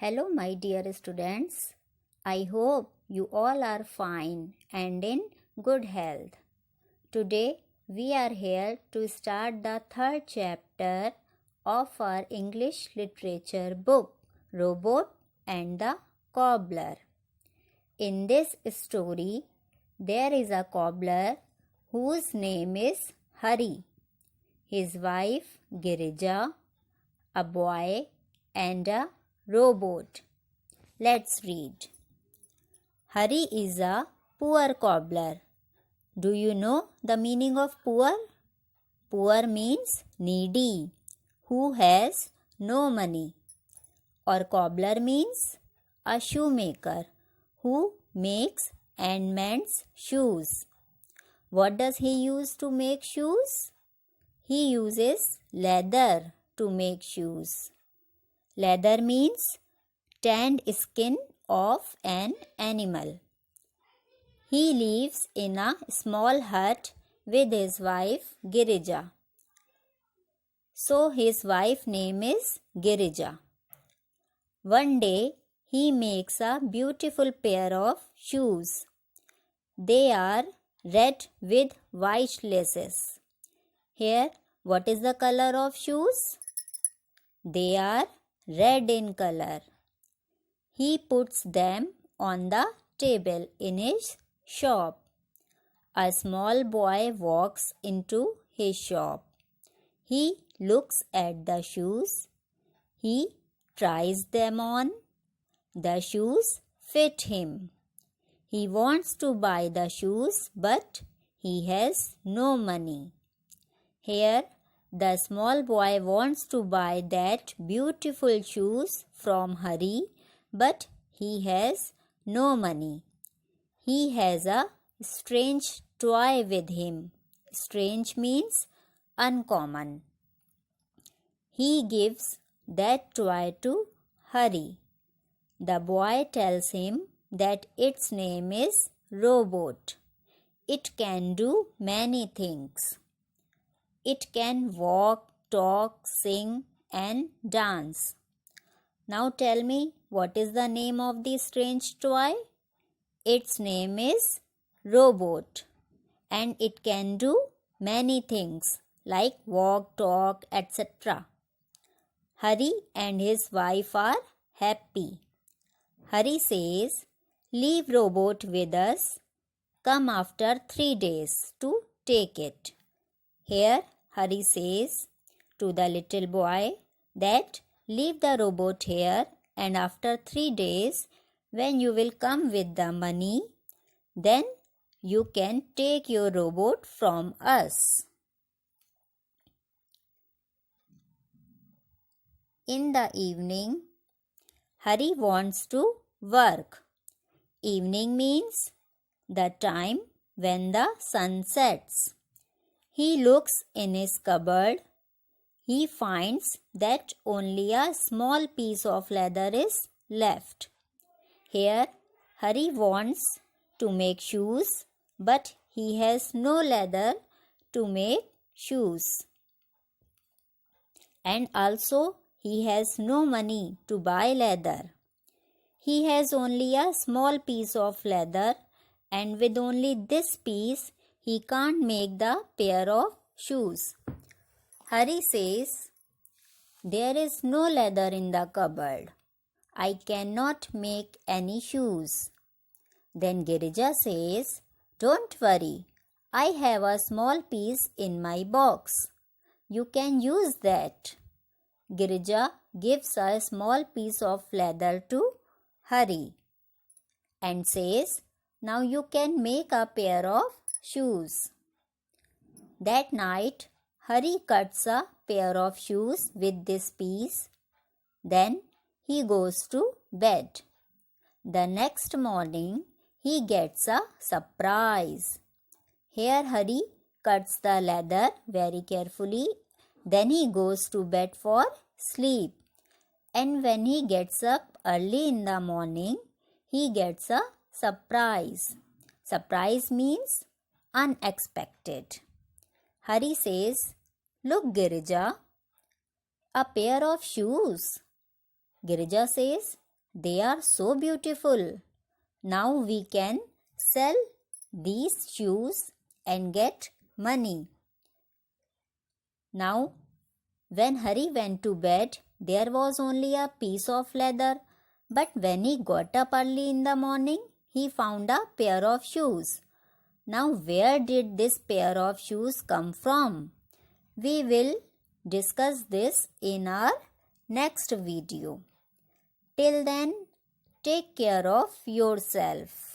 Hello, my dear students. I hope you all are fine and in good health. Today, we are here to start the third chapter of our English literature book, Robot and the Cobbler. In this story, there is a cobbler whose name is Hari, his wife Girija, a boy, and a robot. Let's read. Hari is a poor cobbler. Do you know the meaning of poor? Poor means needy, who has no money. Or cobbler means a shoemaker, who makes and mends shoes. What does he use to make shoes? He uses leather to make shoes. Leather means tanned skin of an animal. He lives in a small hut with his wife Girija. So his wife's name is Girija. One day he makes a beautiful pair of shoes. They are red with white laces. Here, what is the color of shoes? They are red in color. He puts them on the table in his shop. A small boy walks into his shop. He looks at the shoes. He tries them on. The shoes fit him. He wants to buy the shoes, but he has no money. Here, the small boy wants to buy that beautiful shoes from Hari, but he has no money. He has a strange toy with him. Strange means uncommon. He gives that toy to Hari. The boy tells him that its name is Robot. It can do many things. It can walk, talk, sing, and dance. Now tell me, what is the name of this strange toy? Its name is Robot, and it can do many things like walk, talk, etc. Hari and his wife are happy. Hari says, "Leave Robot with us. Come after 3 days to take it." Here, Hari says to the little boy that leave the robot here, and after 3 days, when you will come with the money, then you can take your robot from us. In the evening, Hari wants to work. Evening means the time when the sun sets. He looks in his cupboard. He finds that only a small piece of leather is left. Here, Hari wants to make shoes, but he has no leather to make shoes. And also, he has no money to buy leather. He has only a small piece of leather, and with only this piece, he can't make the pair of shoes. Hari says, "There is no leather in the cupboard. I cannot make any shoes." Then Girija says, "Don't worry. I have a small piece in my box. You can use that." Girija gives a small piece of leather to Hari and says, "Now you can make a pair of shoes." That night, Hari cuts a pair of shoes with this piece. Then he goes to bed. The next morning, he gets a surprise. Here Hari cuts the leather very carefully. Then he goes to bed for sleep. And when he gets up early in the morning, he gets a surprise. Surprise means unexpected. Hari says, "Look, Girija, a pair of shoes." Girija says, They are so beautiful. Now we can sell these shoes and get money. Now, when Hari went to bed, there was only a piece of leather. But when he got up early in the morning, he found a pair of shoes. Now, where did this pair of shoes come from? We will discuss this in our next video. Till then, take care of yourself.